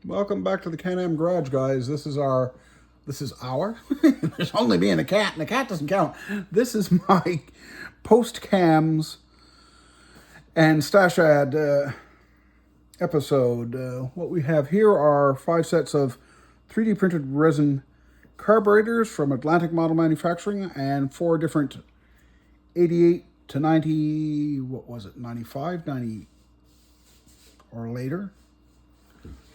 Welcome back to the Can-Am Garage, guys. This is our, there's only me and a cat, and the cat doesn't count. This is my post-CAMS and stash ad episode. What we have here are 5 sets of 3D printed resin carburetors from Atlantic Model Manufacturing and 4 different 88 to 90, 95, 90 or later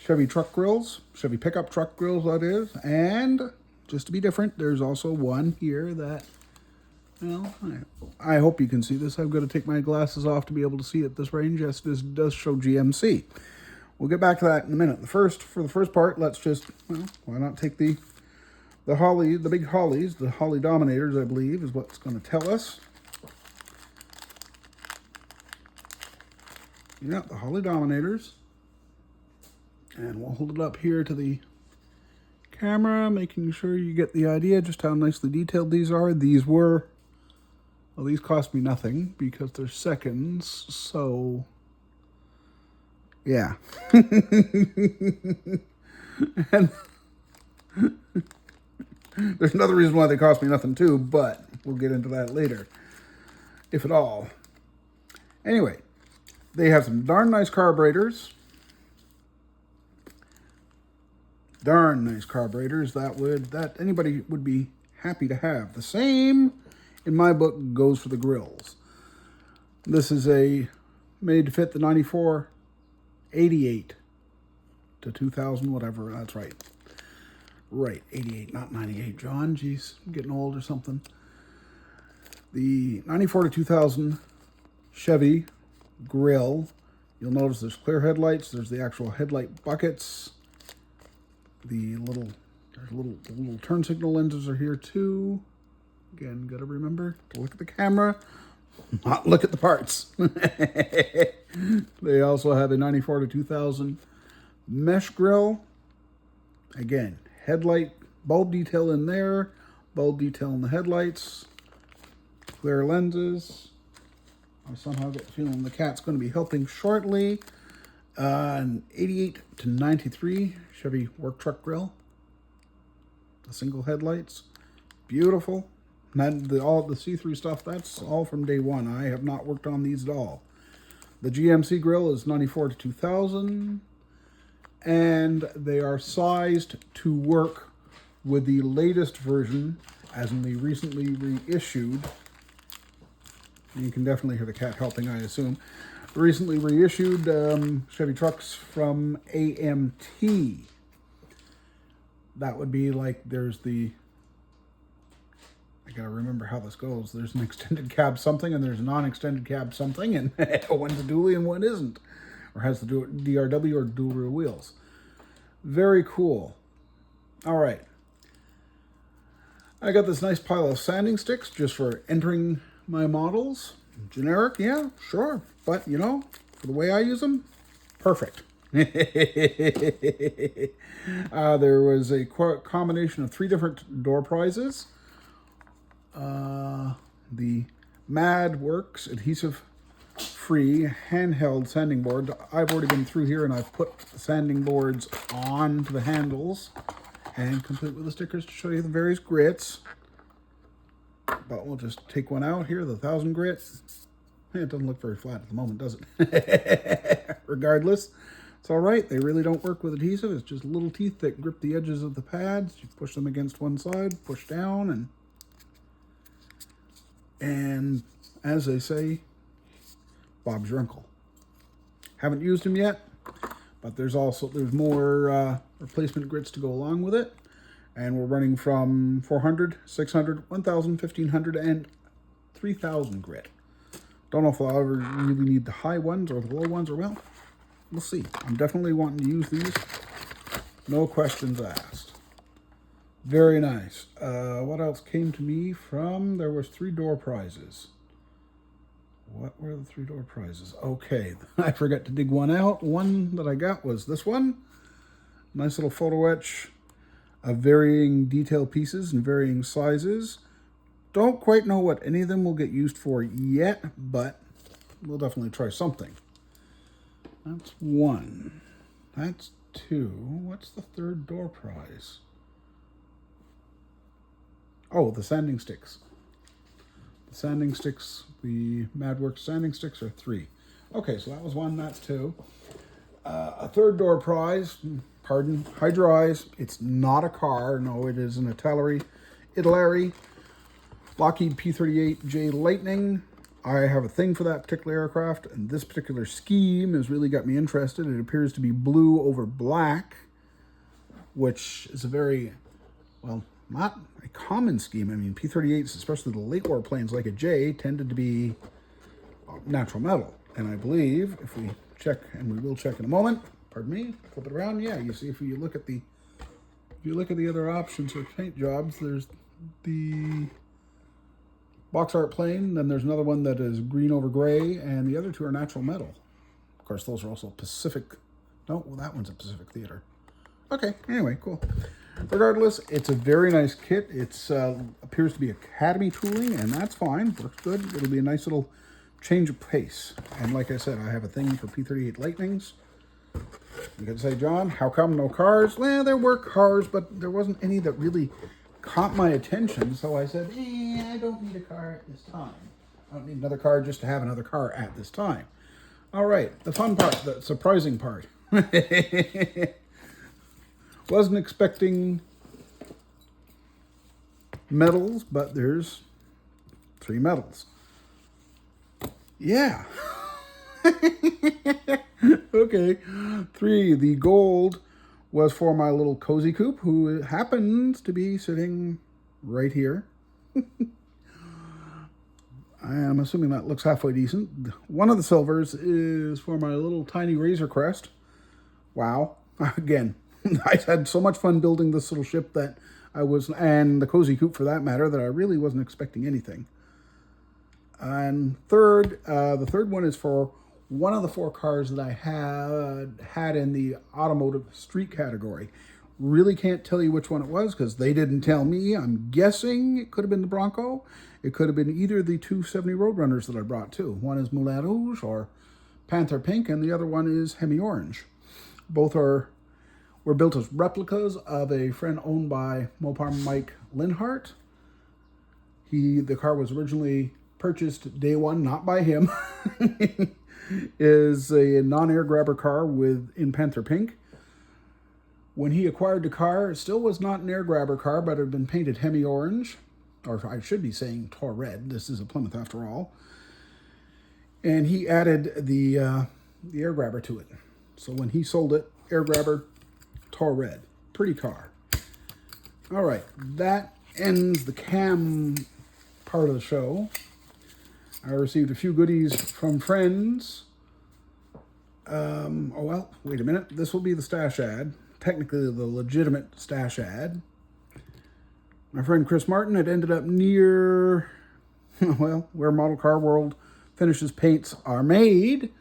Chevy truck grills, Chevy pickup truck grills, that is. And just to be different, there's also one here that, well, I hope you can see this. I've got to take my glasses off to be able to see at this range. Yes, this does show GMC. We'll get back to that in a minute. For the first part, let's just, well, why not take the big Hollies, the Holly Dominators, I believe, is what's going to tell us. Yeah, the Holly Dominators. And we'll hold it up here to the camera, making sure you get the idea just how nicely detailed these are. These cost me nothing because they're seconds, so yeah. And there's another reason why they cost me nothing too, but we'll get into that later, if at all. Anyway, they have some darn nice carburetors. Darn nice carburetors that anybody would be happy to have. The same, in my book, goes for the grills. This is made to fit the 94, 88 to 2000, whatever. That's right. Right, 88, not 98, John. Jeez, I'm getting old or something. The 94 to 2000 Chevy grill. You'll notice there's clear headlights. There's the actual headlight buckets. The little turn signal lenses are here too. Again, gotta remember to look at the camera, not look at the parts. They also have a 94 to 2000 mesh grill. Again, headlight bulb detail in there, bulb detail in the headlights, clear lenses. I somehow get the feeling the cat's going to be helping shortly. An 88 to 93 Chevy work truck grill. The single headlights. Beautiful. And all the see-through stuff, that's all from day one. I have not worked on these at all. The GMC grill is 94 to 2000. And they are sized to work with the latest version, as in the recently reissued. You can definitely hear the cat helping, I assume. Recently reissued Chevy trucks from AMT. That would be like, I gotta remember how this goes. There's an extended cab something and there's a non-extended cab something, and one's a dually and one isn't. Or has the DRW or dual rear wheels. Very cool. All right. I got this nice pile of sanding sticks just for entering my models. Generic, yeah, sure. But, you know, for the way I use them, perfect. There was a combination of 3 different door prizes. The MadWorks adhesive-free handheld sanding board. I've already been through here and I've put the sanding boards onto the handles and complete with the stickers to show you the various grits. But we'll just take one out here, the 1000 grit. It doesn't look very flat at the moment, does it? Regardless, it's all right. They really don't work with adhesive. It's just little teeth that grip the edges of the pads. You push them against one side, push down, and as they say, Bob's your uncle. Haven't used them yet, but there's more replacement grits to go along with it. And we're running from 400, 600, 1,000, 1,500, and 3,000 grit. Don't know if I'll ever really need the high ones or the low ones, or well, we'll see. I'm definitely wanting to use these. No questions asked. Very nice. What else came to me from? There was 3 door prizes. What were the 3 door prizes? Okay, I forgot to dig one out. One that I got was this one. Nice little photo etch of varying detail pieces and varying sizes. Don't quite know what any of them will get used for yet, but we'll definitely try something. That's one. That's 2. What's the third door prize? Oh, the sanding sticks. The sanding sticks, the Madworks sanding sticks are 3. Okay, so that was 1, that's 2. A third door prize, pardon, Hydro Eyes. It's not a car. No, it is an Italeri Lockheed P-38J Lightning. I have a thing for that particular aircraft, and this particular scheme has really got me interested. It appears to be blue over black, which is a very, well, not a common scheme. I mean, P-38s, especially the late war planes like a J, tended to be natural metal. And I believe, if we check, and we will check in a moment, pardon me, flip it around, yeah, you see if you look at the other options for paint jobs, there's the box art plane, then there's another one that is green over gray, and the other 2 are natural metal. Of course, those are also Pacific. No, well, that one's a Pacific Theater. Okay, anyway, cool. Regardless, it's a very nice kit. It's appears to be Academy tooling, and that's fine. Works good. It'll be a nice little change of pace. And like I said, I have a thing for P-38 Lightnings. You could say, John, how come no cars? Well, there were cars, but there wasn't any that really caught my attention, so I said, I don't need a car at this time. I don't need another car just to have another car at this time. All right, the fun part, the surprising part. Wasn't expecting medals, but there's 3 medals. Yeah. Okay. 3, the gold was for my little cozy coop, who happens to be sitting right here. I'm assuming that looks halfway decent. One of the silvers is for my little tiny Razor Crest. Wow. Again, I had so much fun building this little ship that and the cozy coop for that matter, that I really wasn't expecting anything. And the third one is for one of the 4 cars that I had in the automotive street category. Really can't tell you which one it was because they didn't tell me. I'm guessing it could have been the Bronco. It could have been either the 270 Roadrunners that I brought too. One is Moulin Rouge or Panther Pink, and the other one is Hemi Orange. Both were built as replicas of a friend owned by Mopar Mike Linhart. The car was originally purchased day one, not by him. Is a non-air grabber car in Panther Pink. When he acquired the car, it still was not an air grabber car, but it had been painted Hemi Orange, or I should be saying Tor Red. This is a Plymouth after all. And he added the air grabber to it. So when he sold it, air grabber, Tor Red. Pretty car. All right, that ends the cam part of the show. I received a few goodies from friends. Oh, well, wait a minute. This will be the stash ad. Technically, the legitimate stash ad. My friend Chris Martin had ended up near, well, where Model Car World finishes paints are made.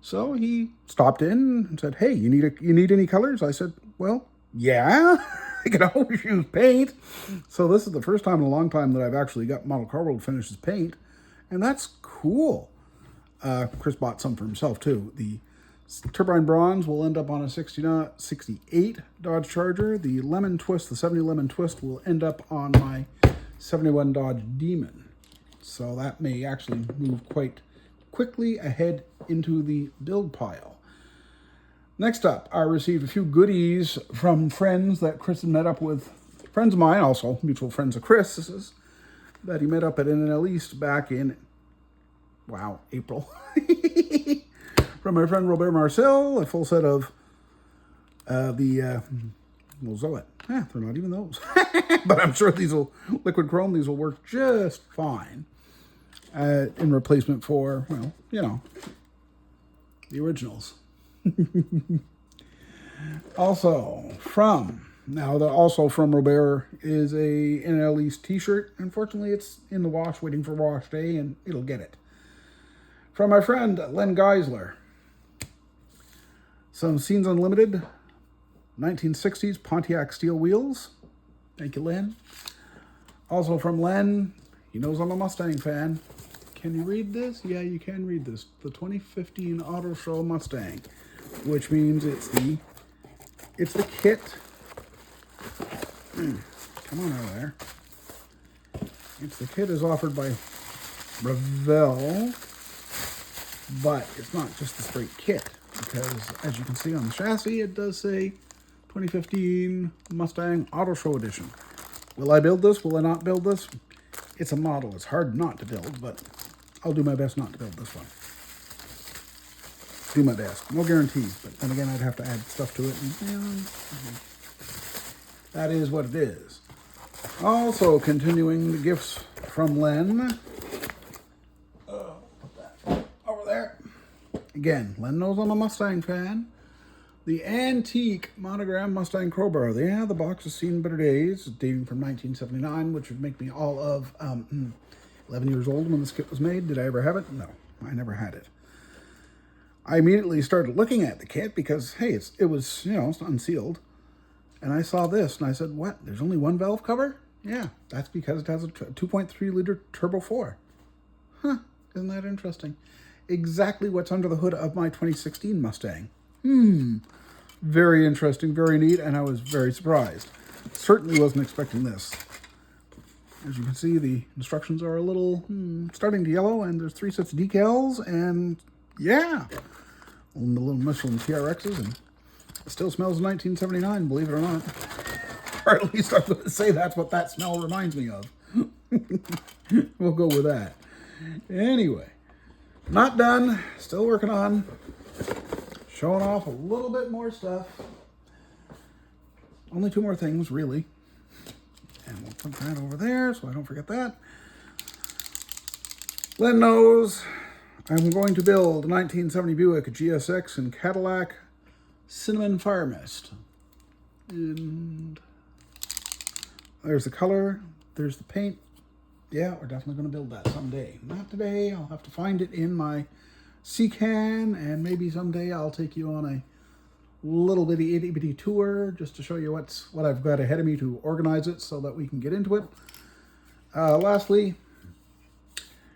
So he stopped in and said, hey, you need any colors? I said, well, yeah. I can always use paint. So this is the first time in a long time that I've actually got Model Car World finishes paint. And that's cool. Chris bought some for himself, too. The turbine bronze will end up on a 68 Dodge Charger. The lemon twist, the 70 lemon twist, will end up on my 71 Dodge Demon. So that may actually move quite quickly ahead into the build pile. Next up, I received a few goodies from friends that Chris had met up with. Friends of mine, also mutual friends of Chris's, that he met up at NNL East back in, wow, April. From my friend Robert Marcel, a full set of Zoet. They're not even those. But I'm sure these will, liquid chrome, these will work just fine in replacement for, well, you know, the originals. Also from Robert is a NL East t-shirt. Unfortunately, it's in the wash, waiting for wash day, and it'll get it. From my friend Len Geisler, some Scenes Unlimited 1960s Pontiac steel wheels. Thank you, Len. Also from Len, he knows I'm a Mustang fan. Can you read this? Yeah, you can read this. The 2015 Auto Show Mustang, which means it's the It's the kit. Come on out of there. It's the kit is offered by Revell, but it's not just the straight kit, because as you can see on the chassis, it does say 2015 Mustang Auto Show Edition. Will I build this? Will I not build this? It's a model. It's hard not to build, but I'll do my best not to build this one. Do my best. No guarantees, but then again, I'd have to add stuff to it. And, that is what it is. Also, continuing the gifts from Len. Put that over there. Again, Len knows I'm a Mustang fan. The antique monogram Mustang crowbar. Yeah, the box has seen better days, dating from 1979, which would make me all of 11 years old when this kit was made. Did I ever have it? No, I never had it. I immediately started looking at the kit because, hey, it was, you know, it's unsealed. And I saw this and I said, what? There's only one valve cover? Yeah, that's because it has a 2.3 liter turbo 4. Huh, isn't that interesting? Exactly what's under the hood of my 2016 Mustang. Very interesting, very neat, and I was very surprised. Certainly wasn't expecting this. As you can see, the instructions are a little starting to yellow, and there's 3 sets of decals, and yeah, the little Michelin TRXs, and it still smells of 1979, believe it or not. Or at least I'm going to say that's what that smell reminds me of. We'll go with that. Anyway, not done. Still working on showing off a little bit more stuff. Only 2 more things, really. And we'll put that over there so I don't forget that. Len knows I'm going to build a 1970 Buick, a GSX, and Cadillac Cinnamon Fire Mist. And there's the color, there's the paint. Yeah, we're definitely going to build that someday. Not today. I'll have to find it in my CAN, and maybe someday I'll take you on a little bitty itty bitty tour just to show you what I've got ahead of me to organize it so that we can get into it. Lastly,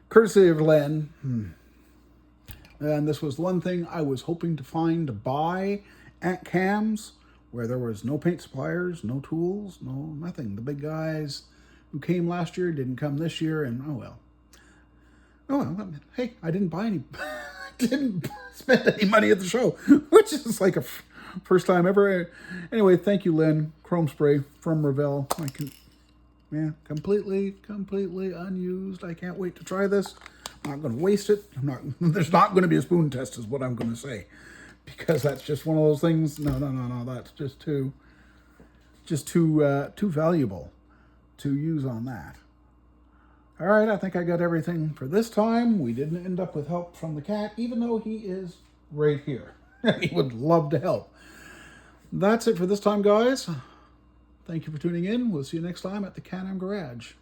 courtesy of Len, and this was one thing I was hoping to find to buy at CAMS, where there was no paint suppliers, no tools, no nothing. The big guys who came last year didn't come this year, and oh well. Hey, I didn't buy any, didn't spend any money at the show, which is like a first time ever. Anyway, thank you, Len. Chrome spray from Revell. Completely unused. I can't wait to try this. I'm not going to waste it. There's not going to be a spoon test, is what I'm going to say, because that's just one of those things. No. That's just too valuable to use on that. All right, I think I got everything for this time. We didn't end up with help from the cat, even though he is right here. He would love to help. That's it for this time, guys. Thank you for tuning in. We'll see you next time at the Can-Am Garage.